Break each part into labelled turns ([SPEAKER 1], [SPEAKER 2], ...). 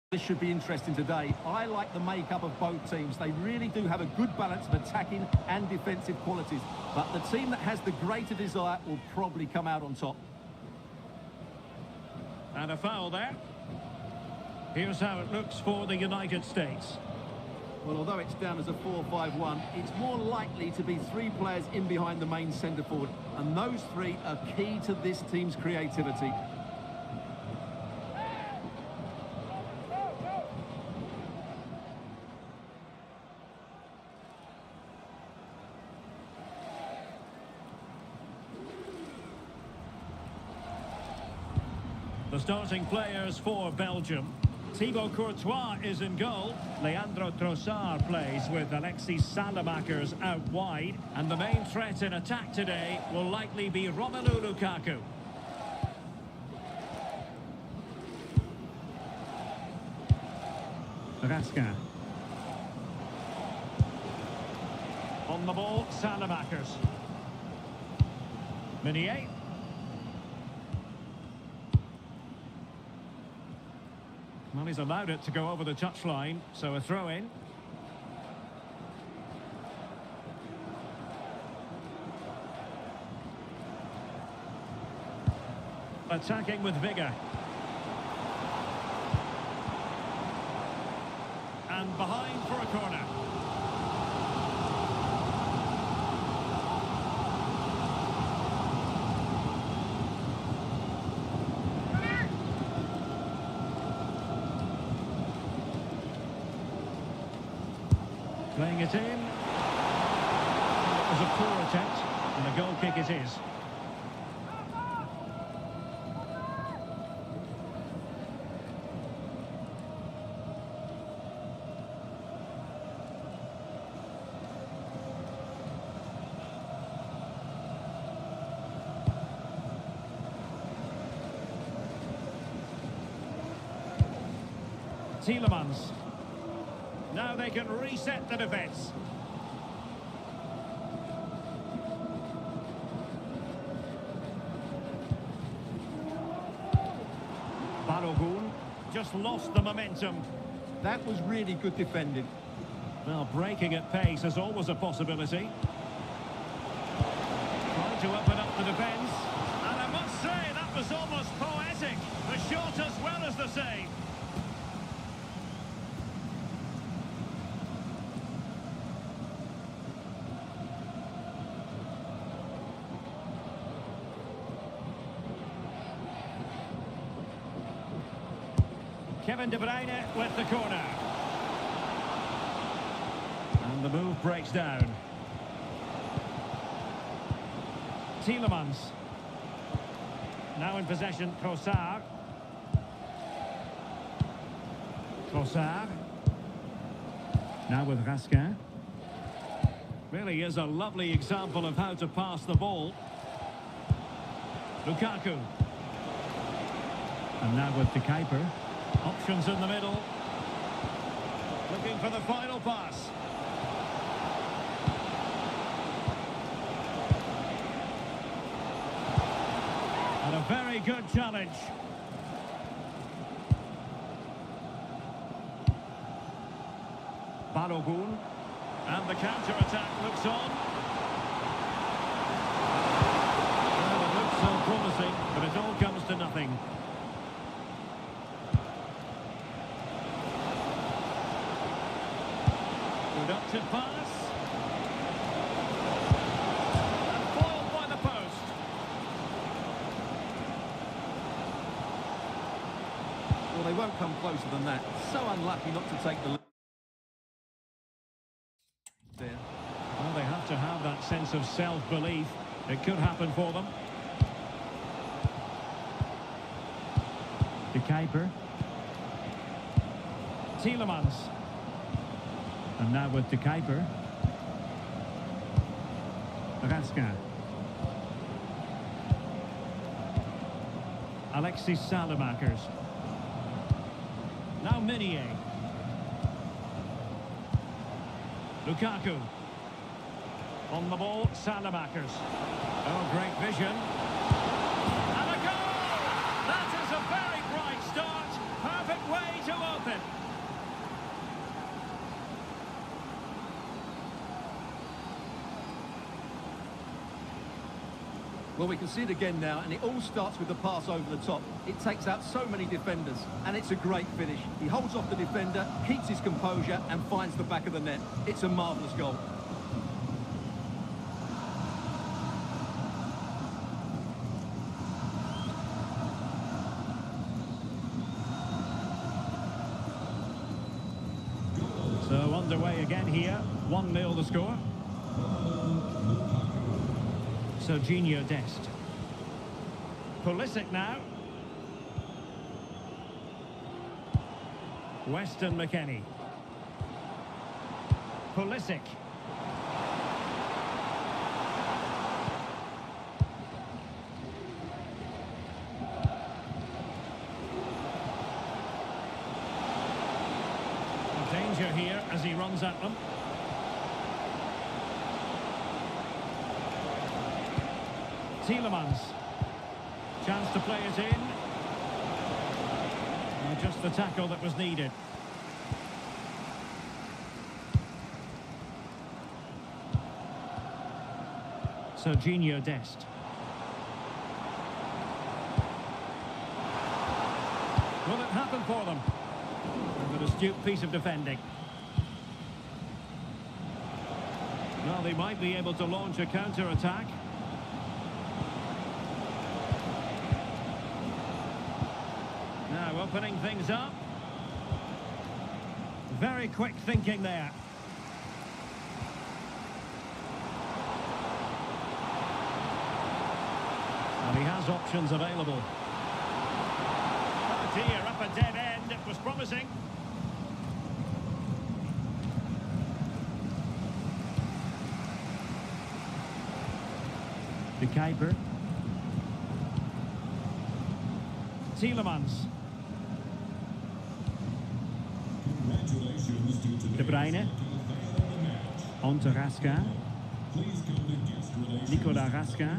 [SPEAKER 1] This should be interesting today. I like the makeup of both teams. They really do have a good balance of attacking and defensive qualities. But the team that has the greater desire will probably come out on top.
[SPEAKER 2] And a foul there. Here's how it looks for the United States.
[SPEAKER 1] Well, although it's down as a 4-5-1, it's more likely to be three players in behind the main centre forward. And those three are key to this team's creativity.
[SPEAKER 2] The starting players for Belgium. Thibaut Courtois is in goal. Leandro Trossard plays with Alexis Salamakers out wide. And the main threat in attack today will likely be Romelu Lukaku. Raskin. On the ball, Salamakers. Meunier. Well, he's allowed it to go over the touchline, so a throw-in. Attacking with vigour. And behind for a corner. Playing it in. It was a poor attempt, and a goal kick it is. Tielemans. Now they can reset the defence. Balogun just lost the momentum.
[SPEAKER 1] That was really good defending.
[SPEAKER 2] Well, breaking at pace is always a possibility. Trying to open up the defence. And I must say, that was almost poetic. The shot as well as the save. Kevin De Bruyne with the corner. And the move breaks down. Tielemans. Now in possession, Trossard. Trossard. Now with Raskin. Really is a lovely example of how to pass the ball. Lukaku. And now with the keeper. Options in the middle. Looking for the final pass. And a very good challenge. Balogun. And the counter-attack looks on. Well, it looks so promising, but it all comes to nothing. Productive pass. And foiled by the post.
[SPEAKER 1] Well, they won't come closer than that. So unlucky not to take the lead there.
[SPEAKER 2] Well, they have to have that sense of self-belief. It could happen for them. The keeper. Tielemans. And now with the keeper. Raskin. Alexis Salamakers. Now Meunier. Lukaku. On the ball, Salamakers. Oh, great vision. And a goal! That is a very bright start. Perfect way to open.
[SPEAKER 1] Well, we can see it again now, and it all starts with the pass over the top. It takes out so many defenders, and it's a great finish. He holds off the defender, keeps his composure, and finds the back of the net. It's a marvellous goal.
[SPEAKER 2] So underway again here, 1-0 the score. Serginho Dest. Pulisic now. Weston McKennie. Pulisic. Danger here as he runs at them. Tielemans. Chance to play it in. Just the tackle that was needed. Serginho Dest. Will it happen for them? An astute piece of defending. Well, they might be able to launch a counter-attack. Now opening things up. Very quick thinking there. And he has options available. Oh dear, up a dead end. It was promising. De Kuiper. Tielemans. De Bruyne. Onto Rasca. Nicolas Rasca.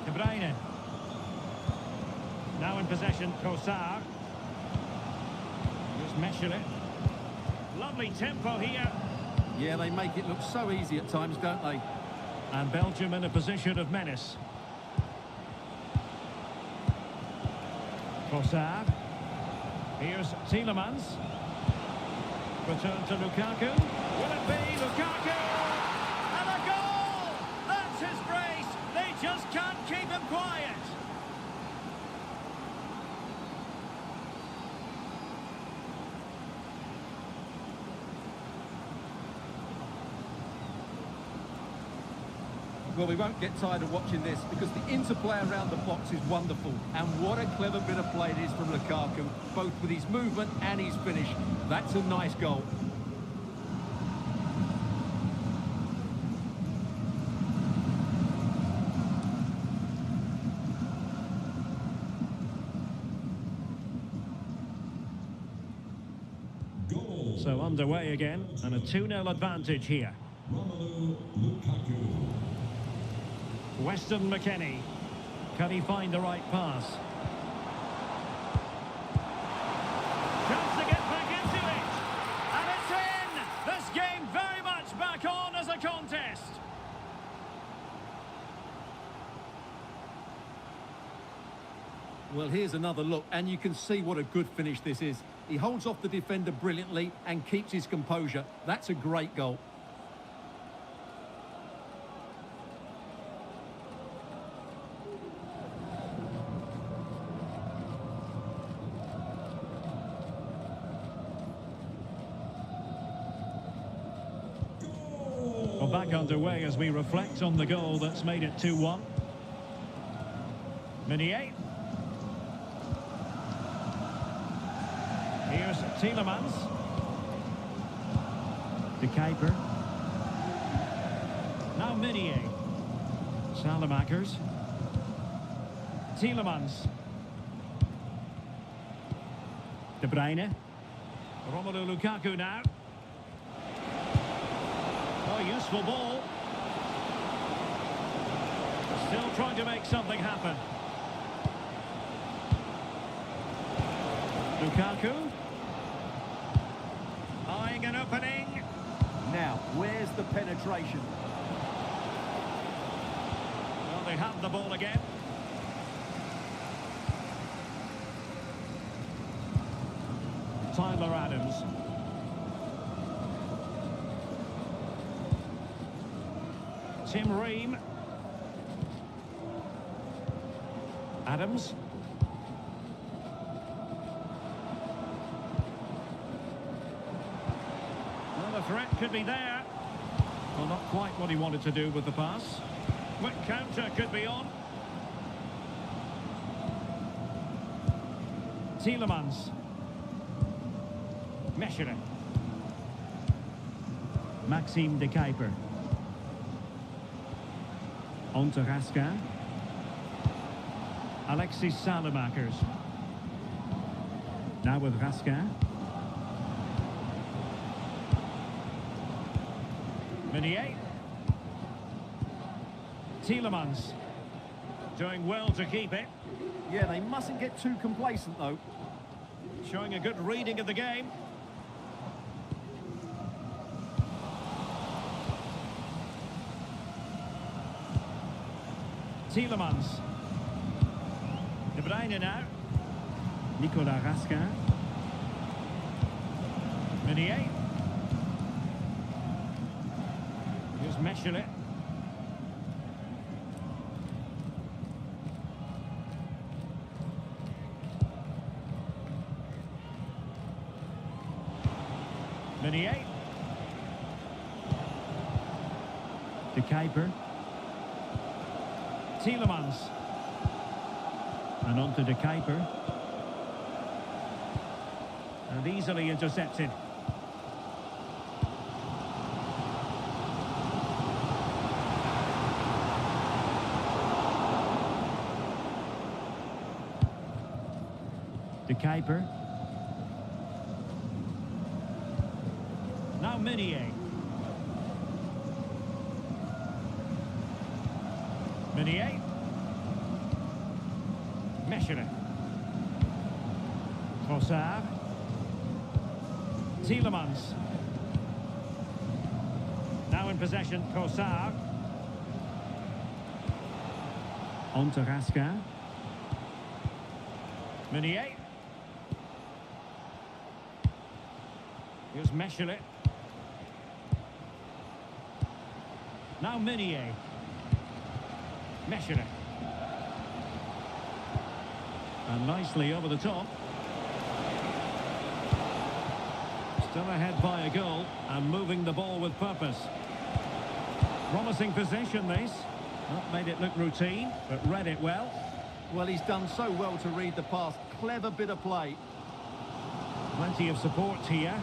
[SPEAKER 2] De Bruyne. Now in possession, Trossard. Just measure it. Lovely tempo here.
[SPEAKER 1] Yeah, they make it look so easy at times, don't they?
[SPEAKER 2] And Belgium in a position of menace. Trossard. Here's Tielemans. Return to Lukaku. Will it be Lukaku? And a goal! That's his brace. They just can't keep him quiet.
[SPEAKER 1] Well, we won't get tired of watching this because the interplay around the box is wonderful. And what a clever bit of play it is from Lukaku, both with his movement and his finish. That's a nice goal.
[SPEAKER 2] So underway again, and a 2-0 advantage here. Weston McKennie. Can he find the right pass? Chance to get back into it. And it's in! This game very much back on as a contest.
[SPEAKER 1] Well, here's another look, and you can see what a good finish this is. He holds off the defender brilliantly and keeps his composure. That's a great goal.
[SPEAKER 2] Well, back underway as we reflect on the goal that's made it 2-1. Meunier. Here's Tielemans. De Kuiper. Now Meunier. Salamakers. Tielemans. De Bruyne. Romelu Lukaku now. Oh, useful ball. Still trying to make something happen. Lukaku. Eyeing an opening.
[SPEAKER 1] Now, where's the penetration?
[SPEAKER 2] Well, they have the ball again. Tyler Adams. Tim Ream. Adams. Well, the threat could be there. Well, not quite what he wanted to do with the pass. Quick counter could be on. Tielemans. Mechelen. Maxime de Kuiper. On to Raskin. Alexis Salemakers. Now with Raskin. Meunier. Tielemans. Doing well to keep it.
[SPEAKER 1] Yeah, they mustn't get too complacent, though.
[SPEAKER 2] Showing a good reading of the game. Tielemans. De Bruyne now. Nicolas Raskin. Meunier. Here's Mechelen. Meunier. De Kuiper. Tielemans. And on to De Kuiper. And easily intercepted. De Kuiper. Now Meunier. Meunier. Mechelen. Trossard. Tielemans. Now in possession, Trossard. On to Raskin. Meunier. Here's Mechelen. Now Meunier. Mechelen. And nicely over the top. Still ahead by a goal and moving the ball with purpose. Promising possession this. Not made it look routine, but read it well.
[SPEAKER 1] Well, he's done so well to read the pass. Clever bit of play.
[SPEAKER 2] Plenty of support here.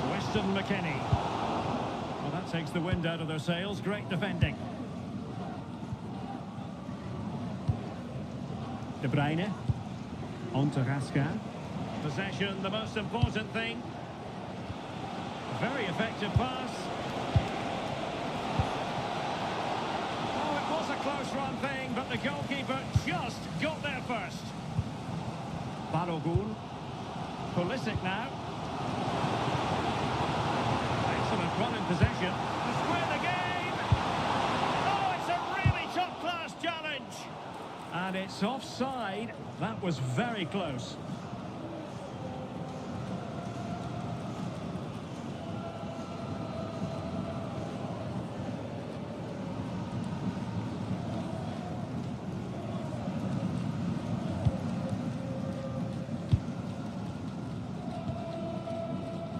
[SPEAKER 2] Weston McKennie. Well, that takes the wind out of their sails. Great defending. De Bruyne. On to Raskin. Possession, the most important thing. Very effective pass. Oh, it was a close run thing, but the goalkeeper just got there first. Balogun. Pulisic now. Excellent run in possession. To win the game. Oh, it's a really top-class challenge. And it's offside. That was very close.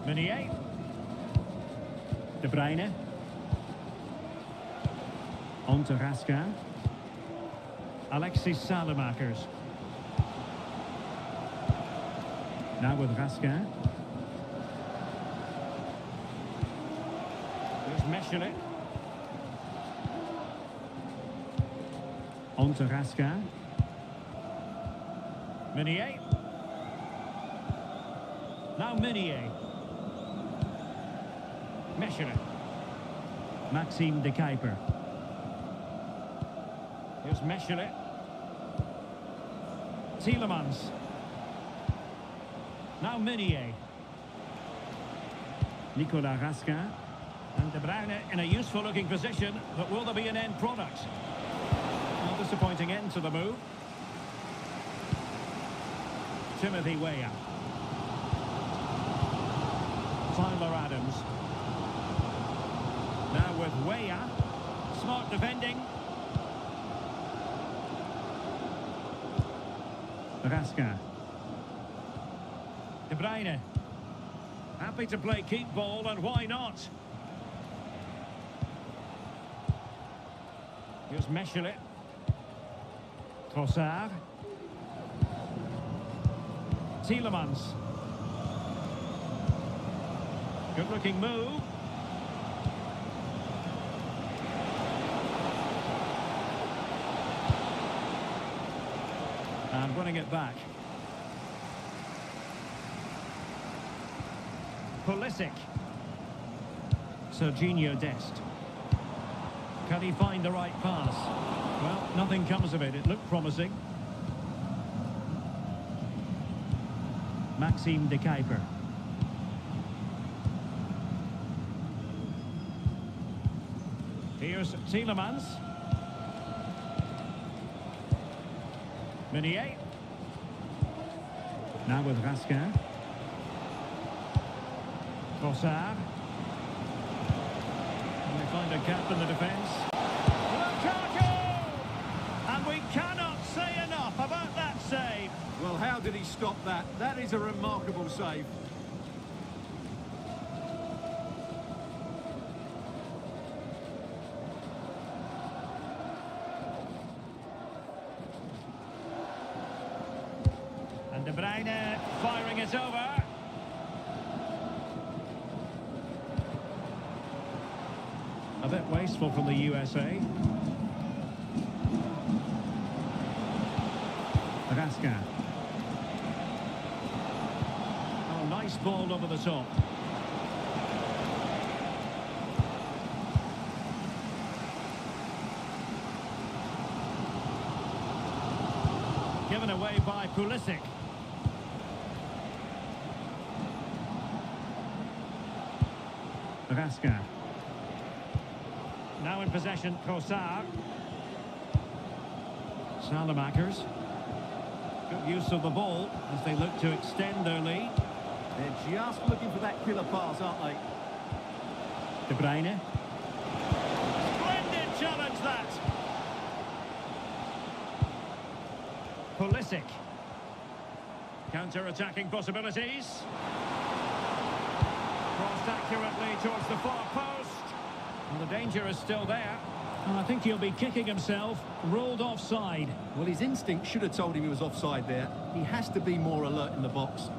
[SPEAKER 2] Meunier. De Bruyne. On to Raskin. Alexis Salemakers. Now with Raskin. There's Mechelen. On to Raskin. Meunier. Now Meunier. Mechelen. Maxime de Kuiper. Here's Mechelen. Tielemans. Now Meunier. Nicolas Raskin. And De Bruyne in a useful looking position, but will there be an end product? A disappointing end to the move. Timothy Weah. Tyler Adams. Now with Weah. Smart defending. Raskin. De Bruyne. Happy to play keep ball, and why not? Here's Mechelen. Trossard. Tielemans. Good looking move. And winning it back. Pulisic. Serginho Dest. Can he find the right pass? Well, nothing comes of it. It looked promising. Maxime de Kuiper. Here's Tielemans. Meunier. Now with Raskin. Trossard. And they find a gap in the defence. Lukaku! And we cannot say enough about that save.
[SPEAKER 1] Well, how did he stop that? That is a remarkable save.
[SPEAKER 2] And De Bruyne firing it over. A bit wasteful from the USA. Raskin. Oh, nice ball over the top. Given away by Pulisic. Raskin. Now in possession, Trossard. Salamakers. Good use of the ball as they look to extend their lead.
[SPEAKER 1] They're just looking for that killer pass, aren't they?
[SPEAKER 2] De Bruyne. Splendid challenge, that! Pulisic. Counter-attacking possibilities. Crossed accurately towards the far post. Well, the danger is still there. I think he'll be kicking himself. Ruled offside.
[SPEAKER 1] Well, his instinct should have told him he was offside there. He has to be more alert in the box.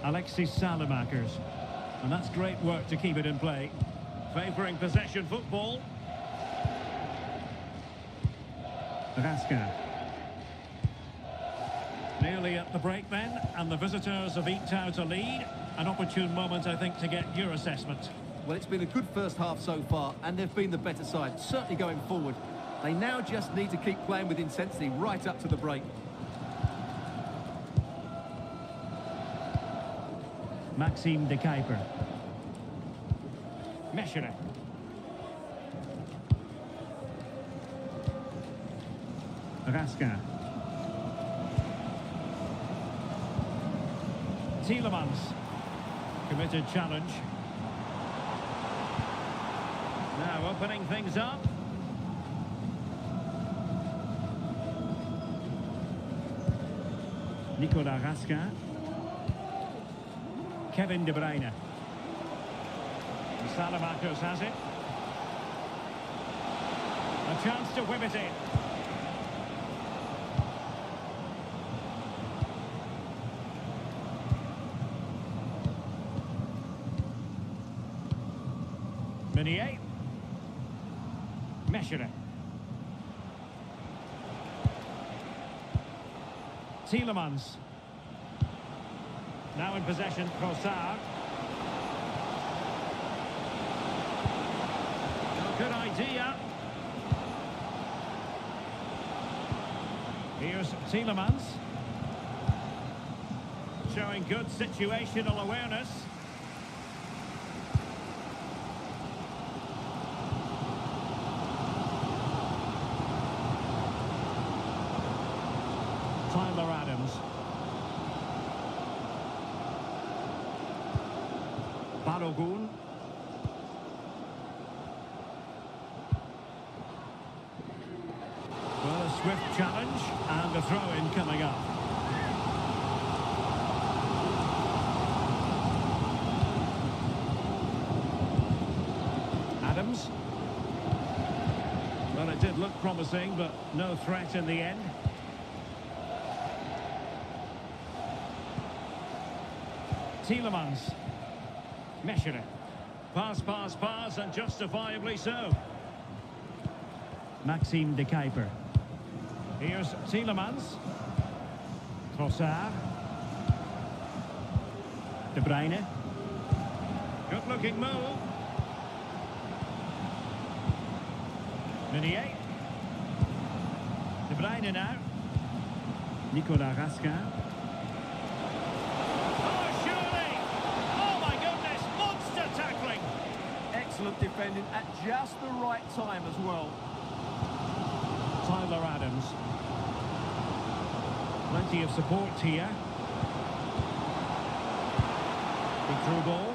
[SPEAKER 2] Alexis Salamakers. And that's great work to keep it in play. Favouring possession football. Raskin. Nearly at the break then, and the visitors have eked out a lead. An opportune moment, I think, to get your assessment.
[SPEAKER 1] Well, it's been a good first half so far, and they've been the better side, certainly going forward. They now just need to keep playing with intensity right up to the break.
[SPEAKER 2] Maxime de Kuiper. Mechelen. Raskin. Tielemans. Committed challenge. Now opening things up. Nicolas Raskin. Kevin De Bruyne. And Salamakers has it. A chance to whip it in. Meunier. Mechelen. Tielemans. Now in possession, Trossard. Good idea. Here's Tielemans. Showing good situational awareness. Tyler Adams. Balogun. Well, a swift challenge and a throw-in coming up. Adams. Well, it did look promising, but no threat in the end. Tielemans. Meshire. Pass, and justifiably so. Maxime de Kuiper. Here's Tielemans. Trossard. De Bruyne. Good-looking move. Meunier. De Bruyne now. Nicolas Raskin.
[SPEAKER 1] Excellent defending at just the right time as well.
[SPEAKER 2] Tyler Adams. Plenty of support here. Big through ball.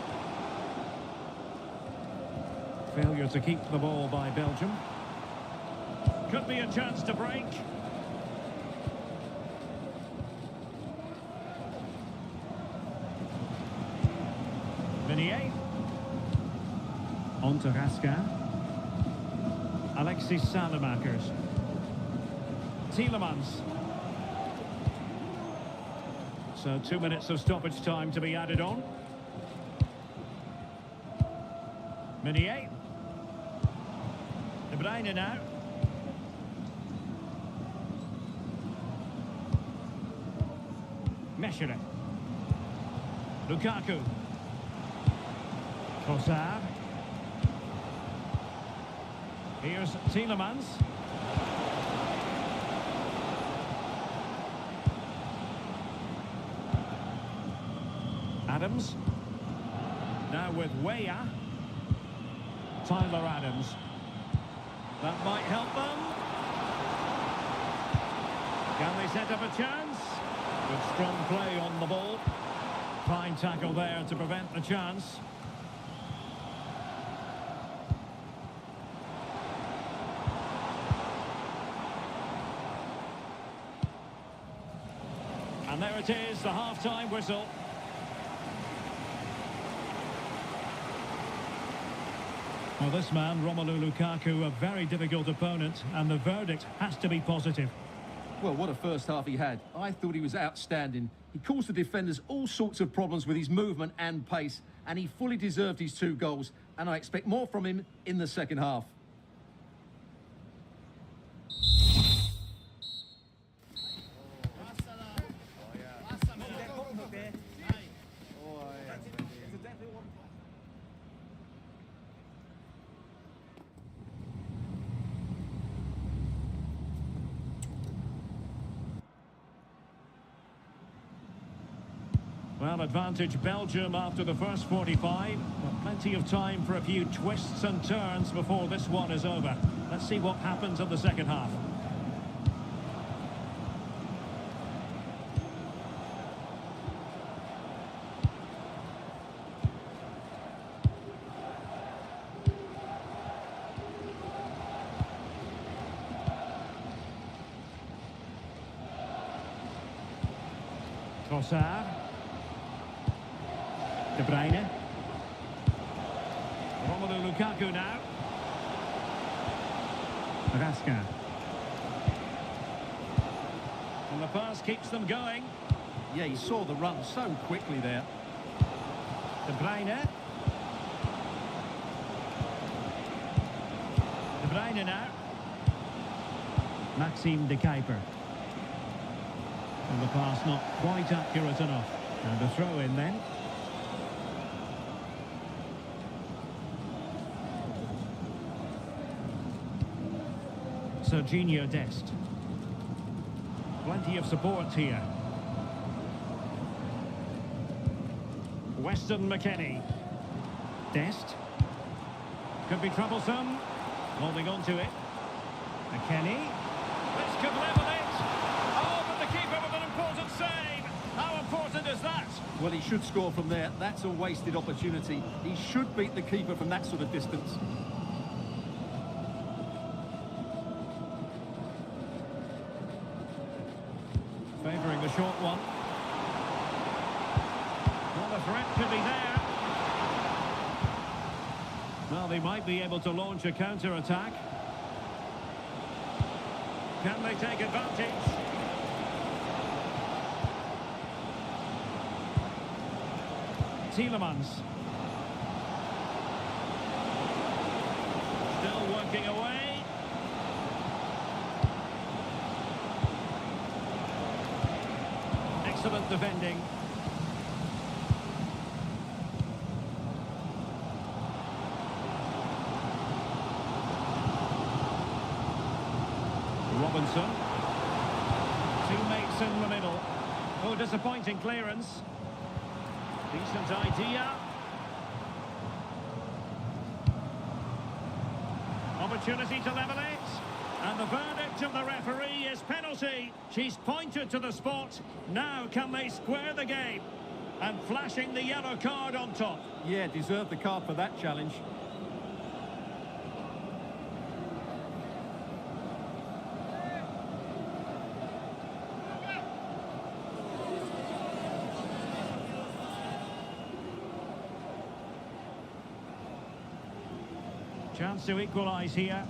[SPEAKER 2] Failure to keep the ball by Belgium. Could be a chance to break. Meunier. On to Raskin. Alexis Salemakers. Tielemans. So 2 minutes of stoppage time to be added on. Meunier. De Bruyne now. Meshire. Lukaku. Trossard. Here's Tielemans. Adams. Now with Weah. Tyler Adams. That might help them. Can they set up a chance? Good strong play on the ball. Fine tackle there to prevent the chance. And there it is, the half-time whistle. Well, this man, Romelu Lukaku, a very difficult opponent, and the verdict has to be positive.
[SPEAKER 1] Well, what a first half he had. I thought he was outstanding. He caused the defenders all sorts of problems with his movement and pace, and he fully deserved his 2 goals, and I expect more from him in the second half.
[SPEAKER 2] Well, advantage Belgium after the first 45. But plenty of time for a few twists and turns before this one is over. Let's see what happens in the second half. Trossard. De Bruyne. Romelu Lukaku now. Raskin. And the pass keeps them going.
[SPEAKER 1] Yeah, he saw the run so quickly there.
[SPEAKER 2] De Bruyne. De Bruyne now. Maxime de Kuiper. And the pass not quite accurate enough. And a throw in then. Serginho Dest. Plenty of support here. Weston McKennie. Dest. Could be troublesome. Holding on to it. McKennie. This could level it. Oh, but the keeper with an important save. How important is that?
[SPEAKER 1] Well, he should score from there. That's a wasted opportunity. He should beat the keeper from that sort of distance.
[SPEAKER 2] Favouring the short one. Well, the threat could be there. Well, they might be able to launch a counter-attack. Can they take advantage? Tielemans. Still working away. Excellent defending. Robinson. Teammates in the middle. Oh, disappointing clearance. Decent idea. Opportunity to level it. And the verdict of the referee is penalty. She's pointed to the spot. Now can they square the game? And flashing the yellow card on top.
[SPEAKER 1] Yeah, deserved the card for that challenge.
[SPEAKER 2] Chance to equalise here.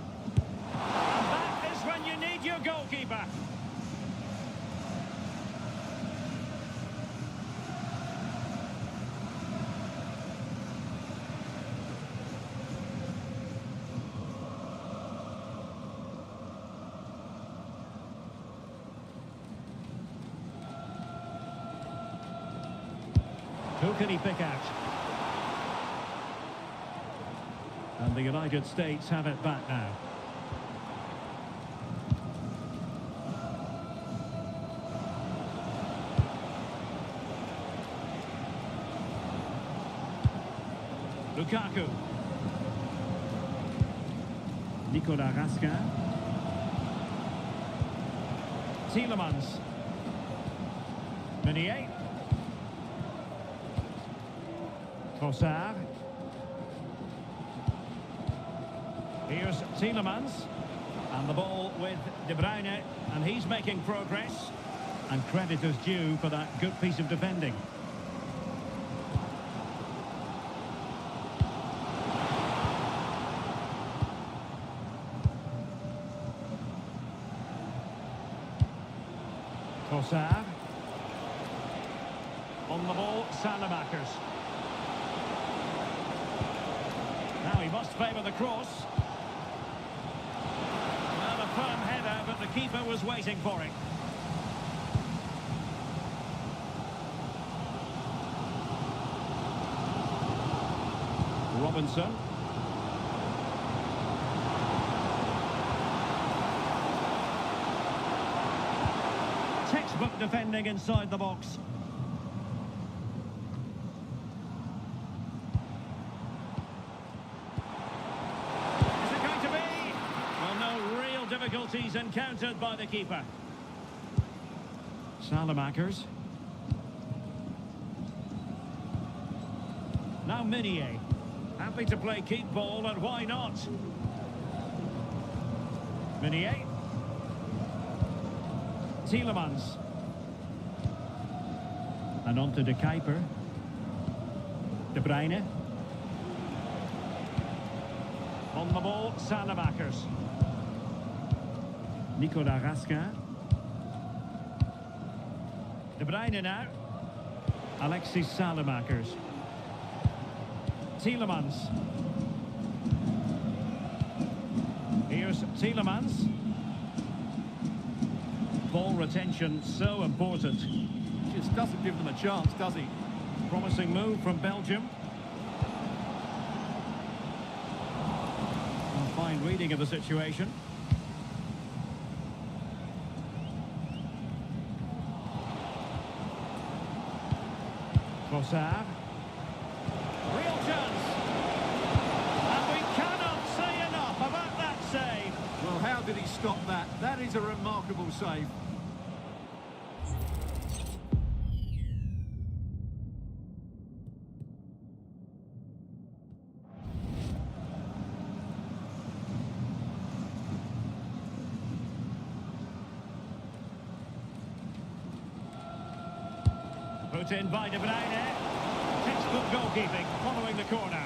[SPEAKER 2] And that is when you need your goalkeeper. Who can he pick out? And the United States have it back now. Lukaku. Nicolas Raskin. Tielemans. Meunier. Trossard. Here's Tielemans. And the ball with De Bruyne. And he's making progress. And credit is due for that good piece of defending. Trossard. On the ball, Salamakers. Now he must favour the cross. Well, a firm header, but the keeper was waiting for it. Robinson. Textbook defending inside the box. Is it going to be? Well, no real difficulties encountered by the keeper. Salamakers. Now Meunier. Happy to play keep ball, and why not? Meunier. Tielemans. And on to De Kuiper. De Bruyne. On the ball, Salamakers. Nicolas Raskin. De Bruyne now. Alexis Salamakers. Tielemans. Here's Tielemans. Ball retention so important.
[SPEAKER 1] Just doesn't give them a chance, does he?
[SPEAKER 2] Promising move from Belgium. A fine reading of the situation. Trossard. Real chance. And we cannot say enough about that save.
[SPEAKER 1] Well, how did he stop that? That is a remarkable save.
[SPEAKER 2] Put in by De Bruyne. Textbook goalkeeping following the corner.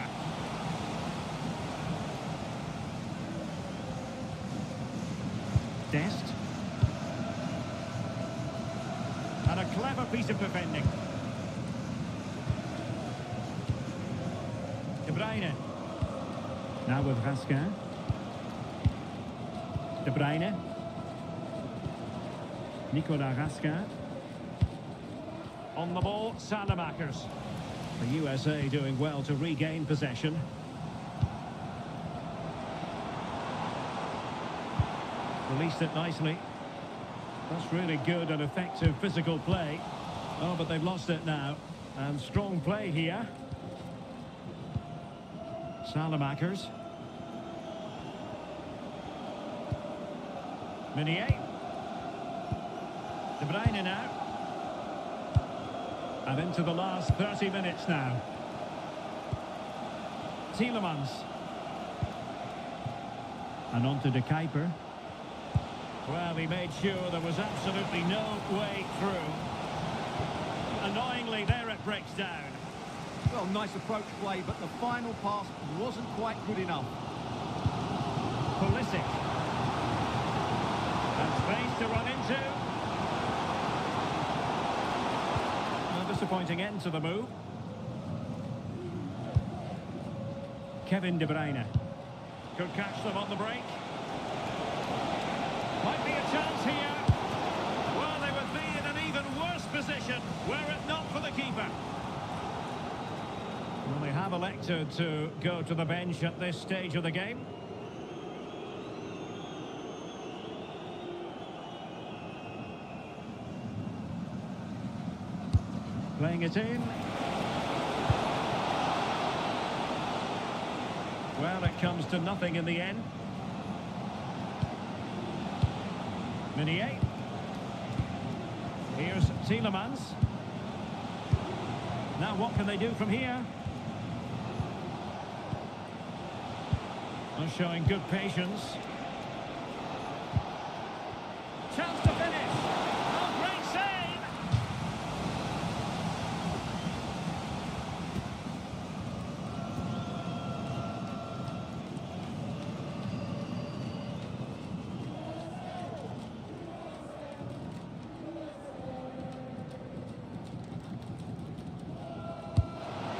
[SPEAKER 2] Dest. And a clever piece of defending. De Bruyne. Now with Raskin. De Bruyne. Nicolas Raskin. On the ball, Salamakers. The USA doing well to regain possession. Released it nicely. That's really good and effective physical play. Oh, but they've lost it now. And strong play here. Salamakers. Meunier. De Bruyne now. And into the last 30 minutes now. Tielemans. And on to De Kuiper. Well, he made sure there was absolutely no way through. Annoyingly, there it breaks down.
[SPEAKER 1] Well, nice approach play, but the final pass wasn't quite good enough.
[SPEAKER 2] Pulisic. And space to run into. Disappointing end to the move. Kevin De Bruyne could catch them on the break. Might be a chance here. Well, they would be in an even worse position were it not for the keeper. Well, they have elected to go to the bench at this stage of the game. Playing it in. Well, it comes to nothing in the end. Meunier. Here's Tielemans. Now what can they do from here? Well, showing good patience. Chance to finish. Oh, great save!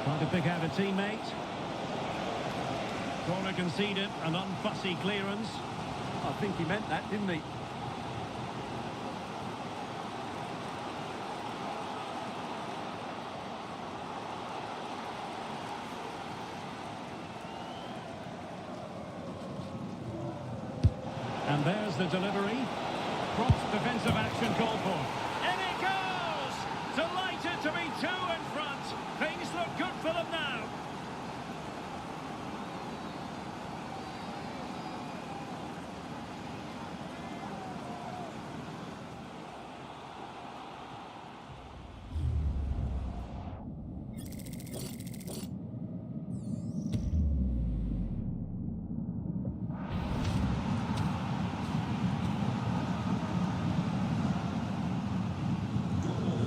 [SPEAKER 2] Trying to pick out a teammate. Corner conceded, an unfussy clearance.
[SPEAKER 1] I think he meant that, didn't he?
[SPEAKER 2] And there's the delivery. Prompt defensive action called for. In it goes! Delighted to be two in front. Things look good for them now.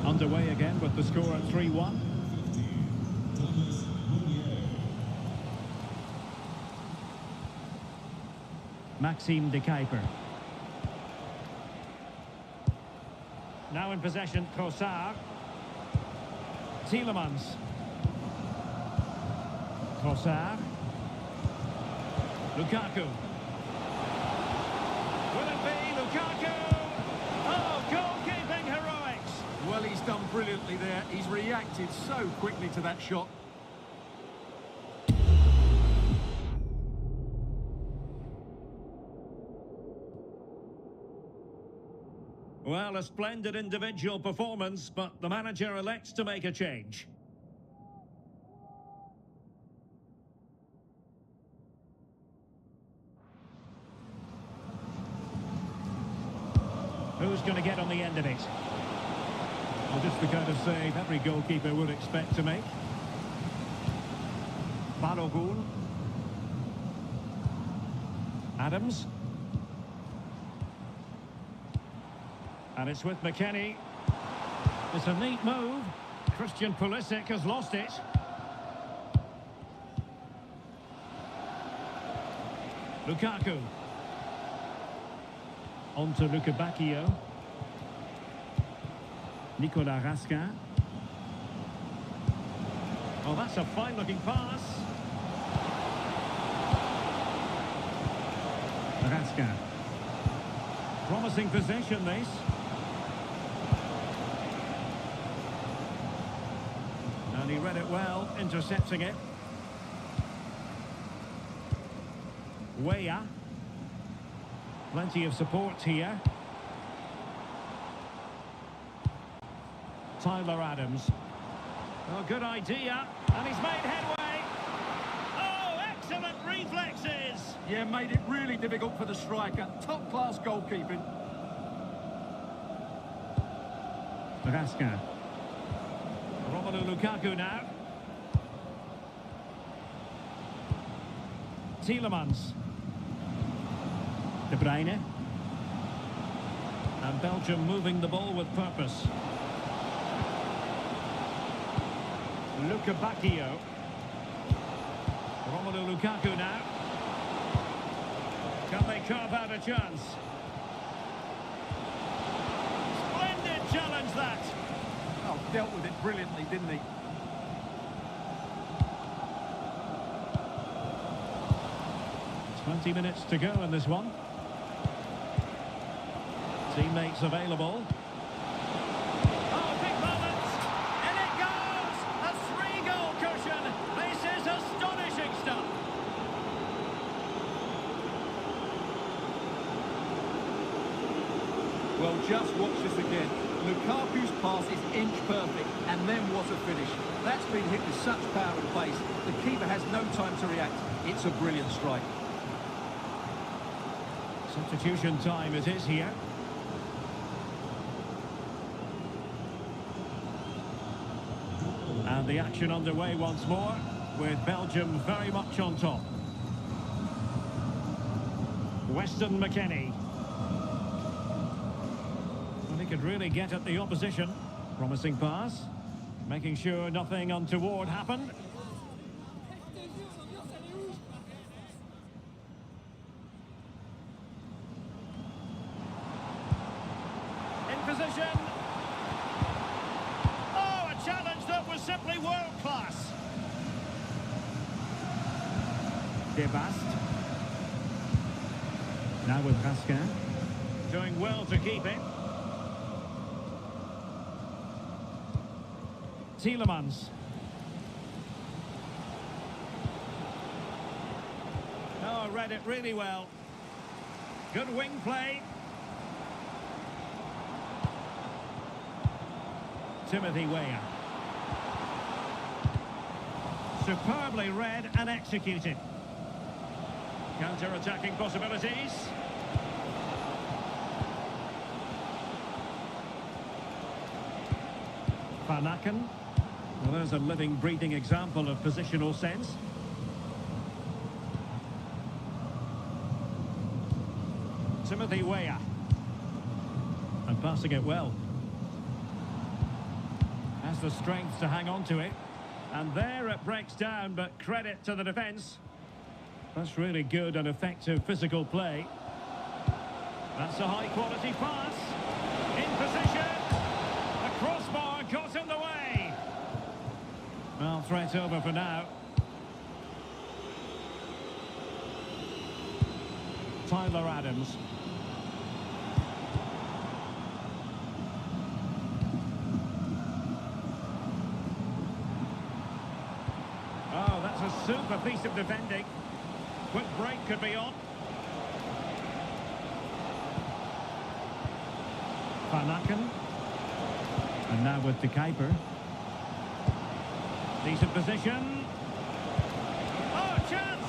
[SPEAKER 2] Underway again with the score at 3-1. Maxime De Kuiper. Now in possession, Trossard. Tielemans. Trossard. Lukaku. Will it be Lukaku? Oh,
[SPEAKER 1] done brilliantly there. He's reacted so quickly to that shot.
[SPEAKER 2] Well, a splendid individual performance, but the manager elects to make a change. Who's going to get on the end of it? Well, just the kind of save every goalkeeper would expect to make. Balogun. Adams. And it's with McKennie. It's a neat move. Christian Pulisic has lost it. Lukaku. On to Luka Bacchio. Nicolas Raskin. Oh, that's a fine-looking pass. Raskin. Promising possession, this. And he read it well, intercepting it. Weah. Plenty of support here. Tyler Adams. Oh, good idea. And he's made headway. Oh, excellent reflexes.
[SPEAKER 1] Yeah, made it really difficult for the striker. Top-class goalkeeping.
[SPEAKER 2] Raskin. Romelu Lukaku now. Tielemans. De Bruyne. And Belgium moving the ball with purpose. Luka Bacchio. Romelu Lukaku now. Can they carve out a chance? Splendid challenge, that.
[SPEAKER 1] Oh, dealt with it brilliantly, didn't he?
[SPEAKER 2] Minutes to go in this one. Teammates available. Oh, big moment! And it goes! A 3-goal cushion! This is astonishing stuff!
[SPEAKER 1] Well, just watch this again. Lukaku's pass is inch perfect, and then what a finish. That's been hit with such power and pace. The keeper has no time to react. It's a brilliant strike.
[SPEAKER 2] Substitution time it is here. And the action underway once more, with Belgium very much on top. Weston McKennie. Well, he could really get at the opposition. Promising pass. Making sure nothing untoward happened. Position. Oh, a challenge that was simply world-class. Debast. Now with Raskin. Doing well to keep it. Tielemans. Oh, read it really well. Good wing play. Timothy Weah. Superbly read and executed. Counter-attacking possibilities. Van Aken. Well, there's a living, breathing example of positional sense. Timothy Weah. And passing it well. Has the strength to hang on to it. And there it breaks down, but credit to the defence. That's really good and effective physical play. That's a high-quality pass. In position. The crossbar got in the way. Well, threat over for now. Tyler Adams. Super piece of defending. Quick break could be on. Van Aken. And now with the keeper. Decent position. Oh, chance!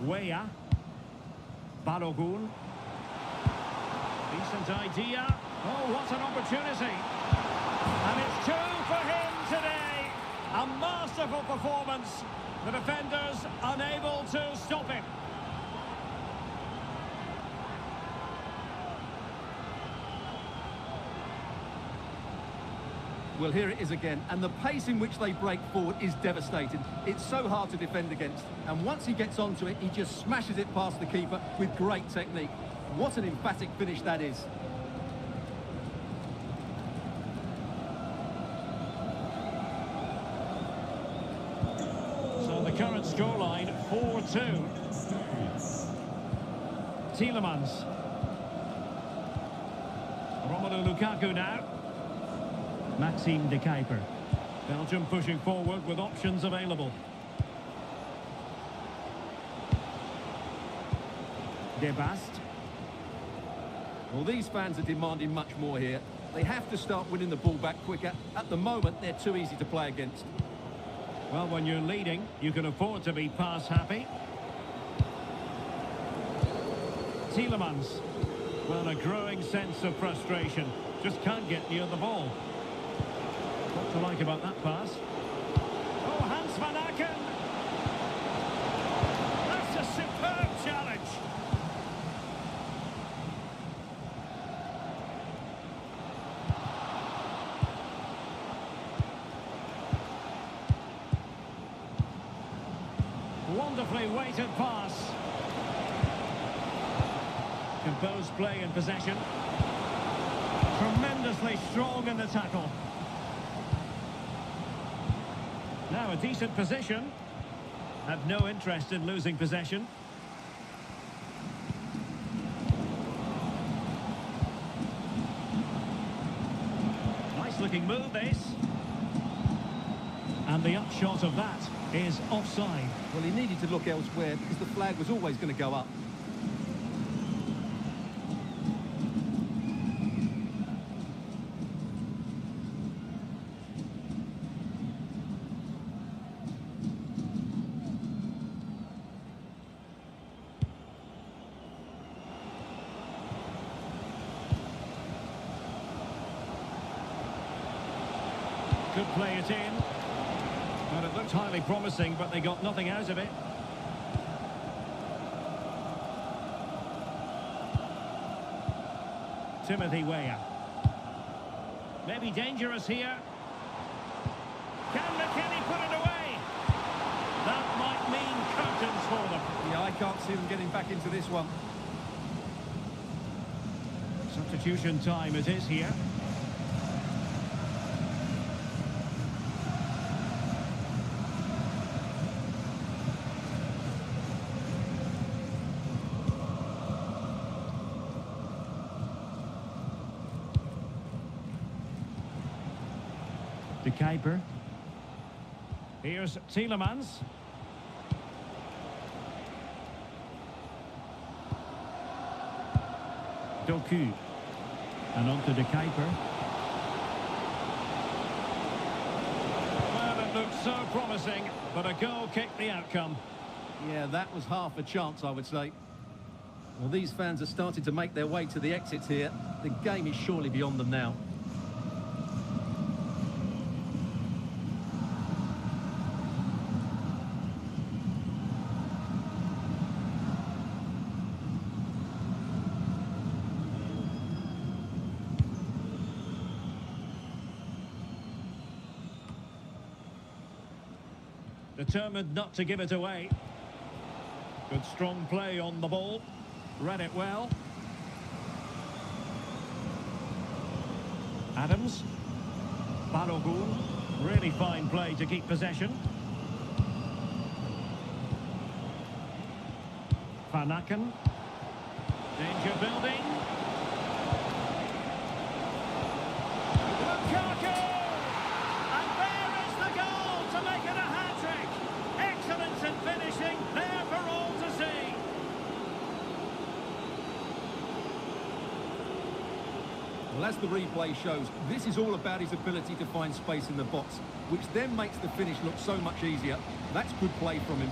[SPEAKER 2] Weah. Balogun. Decent idea. Oh, what an opportunity. And it's two for him today. A masterful performance. The defenders unable to stop him.
[SPEAKER 1] Well, here it is again, and the pace in which they break forward is devastating. It's so hard to defend against, and once he gets onto it, he just smashes it past the keeper with great technique. What an emphatic finish that is.
[SPEAKER 2] So the current scoreline, 4-2. Tielemans. Romelu Lukaku now. Maxime de Kuiper. Belgium pushing forward with options available. De Bast.
[SPEAKER 1] Well, these fans are demanding much more here. They have to start winning the ball back quicker. At the moment, they're too easy to play against.
[SPEAKER 2] Well, when you're leading, you can afford to be pass happy. Tielemans. Well, a growing sense of frustration. Just can't get near the ball. What to like about that pass? Oh, Hans Van Aken! That's a superb challenge! Wonderfully weighted pass. Composed play in possession. Tremendously strong in the tackle. Now a decent position. Have no interest in losing possession. Nice looking move this. And the upshot of that is offside.
[SPEAKER 1] Well, he needed to look elsewhere because the flag was always going to go up.
[SPEAKER 2] Could play it in. But it looked highly promising, but they got nothing out of it. Timothy Weah. Maybe dangerous here. Can McKennie put it away? That might mean curtains for them.
[SPEAKER 1] Yeah, I can't see them getting back into this one.
[SPEAKER 2] Substitution time it is here. De Kuiper. Here's Tielemans. Doku. And on to De Kuiper. Well, it looked so promising, but a goal kicked the outcome.
[SPEAKER 1] Yeah, that was half a chance, I would say. Well, these fans are starting to make their way to the exits here. The game is surely beyond them now.
[SPEAKER 2] Determined not to give it away. Good strong play on the ball. Read it well. Adams. Balogun. Really fine play to keep possession. Van Aken. Danger building.
[SPEAKER 1] Well, as the replay shows, this is all about his ability to find space in the box, which then makes the finish look so much easier. That's good play from him.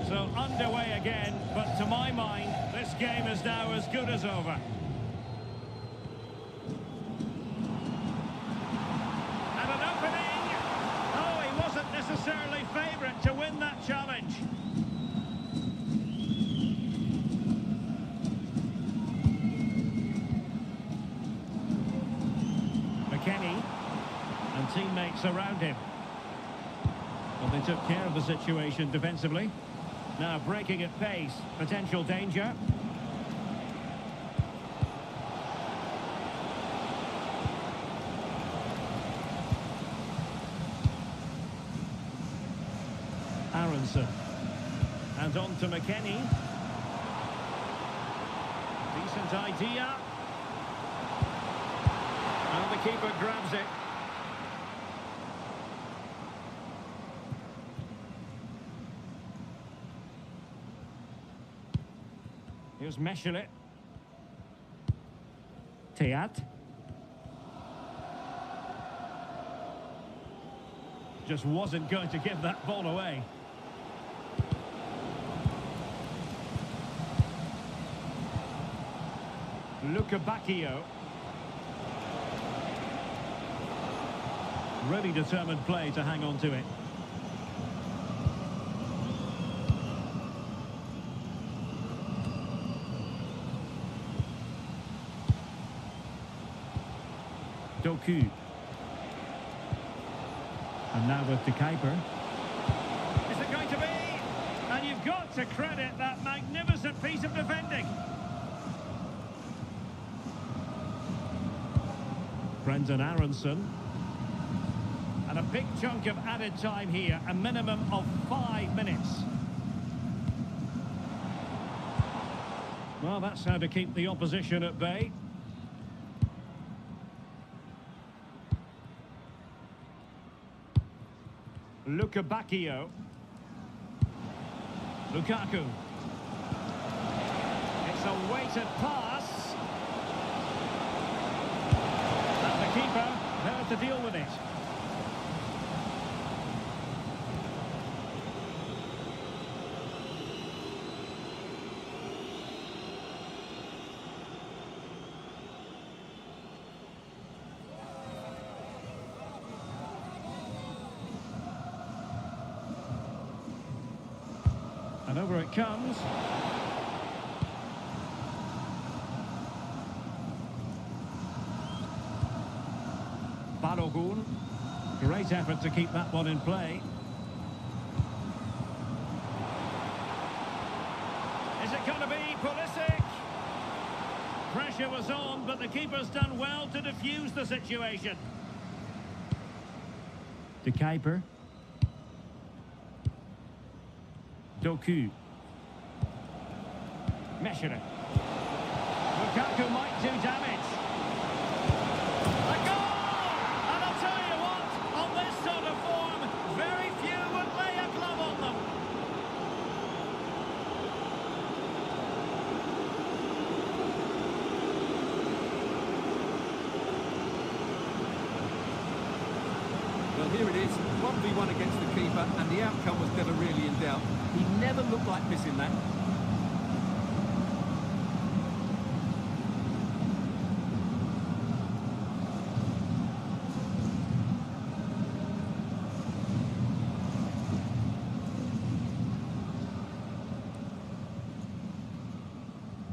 [SPEAKER 2] So underway again, but to my mind, this game is now as good as over. And an opening! Oh, he wasn't necessarily favourite to win that challenge. McKennie and teammates around him. Well, they took care of the situation defensively. Now breaking at pace, potential danger. Aronson. And on to McKennie. Decent idea. And the keeper grabs it. Here's Meshelet. Teat. Just wasn't going to give that ball away. Luca Bacchio. Really determined play to hang on to it. Doku. And now with the keeper. Is it going to be? And you've got to credit that magnificent piece of defending. Brendan Aronson. And a big chunk of added time here, a minimum of 5 minutes. Well, that's how to keep the opposition at bay. Luca Bacchio. Lukaku. It's a weighted pass. And the keeper there to deal with it. And over it comes. Balogun. Great effort to keep that one in play. Is it going to be Pulisic? Pressure was on, but the keeper's done well to defuse the situation. De Kuiper. Doku. Meshelet. Lukaku might do damage. A goal! And I'll tell you what, on this sort of form, very few would lay a glove on them.
[SPEAKER 1] Well, here it is, 1v1 against the keeper, and the outcome was never really in doubt. He never looked like missing that.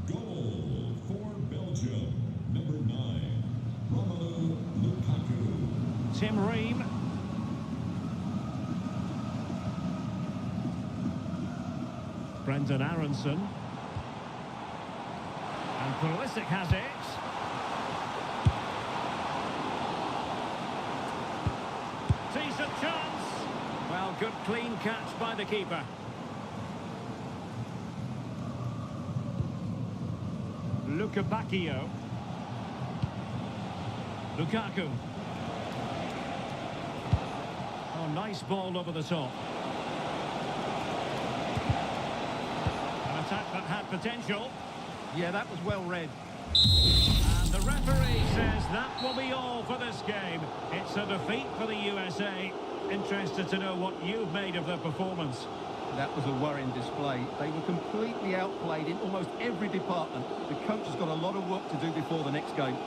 [SPEAKER 3] Goal for Belgium, number 9, Romelu Lukaku.
[SPEAKER 2] Tim Ream. Brendan Aronson. And Pulisic has it. Decent chance. Well, good clean catch by the keeper. Luca Bacchio. Lukaku. Oh, nice ball over the top. An attack that had potential.
[SPEAKER 1] Yeah, that was well read.
[SPEAKER 2] And the referee says that will be all for this game. It's a defeat for the USA. Interested to know what you've made of their performance.
[SPEAKER 1] That was a worrying display. They were completely outplayed in almost every department. The coach has got a lot of work to do before the next game.